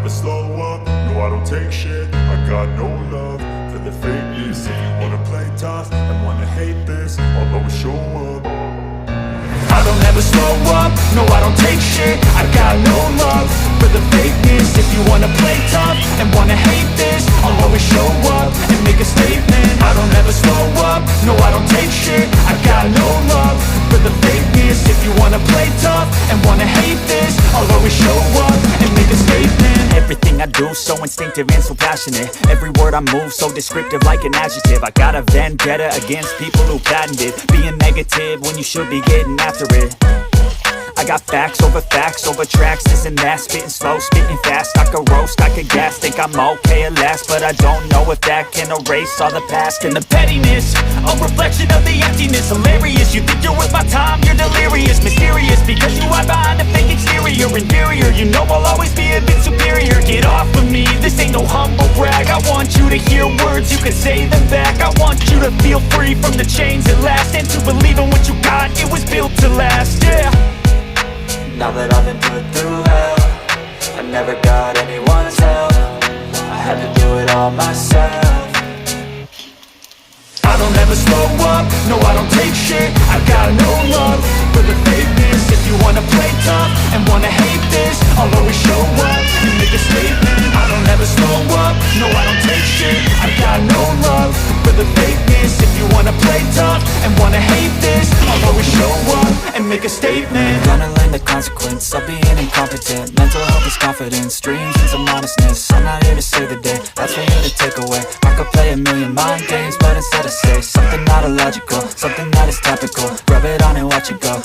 never slow up, no I don't take shit. I got no love for the fakeness. If you wanna play tough and wanna hate this, I'll always show up. I don't ever slow up, no I don't take shit. I got no love for the fakeness. If you wanna play tough and wanna hate this, I'll always show up and make a statement. I don't ever slow up, no I don't take shit. I got no love for the fakeness. If you wanna play tough and wanna hate this, I'll always show up and make a statement. Everything I do so instinctive and so passionate. Every word I move so descriptive like an adjective. I got a vendetta against people who patented being negative when you should be getting after it. I got facts over tracks, this and that. Spitting slow, spitting fast, I could roast, I could gas. Think I'm okay at last, but I don't know if that can erase all the past. And the pettiness, a reflection of the emptiness. Hilarious, you think you're worth my time, you're delirious. Mysterious, because you hide behind a fake exterior. Inferior, you know I'll always be a bit superior. Get off of me, this ain't no humble brag. I want you to hear words, you can say them back. I want you to feel free from the chains at last, and to believe in what you got, it was built to last, yeah. Now that I've been put through hell, I never got anyone's help. I had to do it all myself. I don't ever slow up, no I don't take shit. I got no love for the fakeness. If you wanna play tough and wanna hate this, I'll always show up and make a statement. I don't ever slow up, no I don't take shit. I got no love for the fakeness. If you wanna play tough and wanna hate this, I'll always show up and make a statement. Gonna learn the consequence of being incompetent. Mental health is confidence, dreams and some honestness. I'm not here to save the day, that's for you to take away. I could play a million mind games, but instead I say something not illogical, something that is topical. Rub it on and watch it go.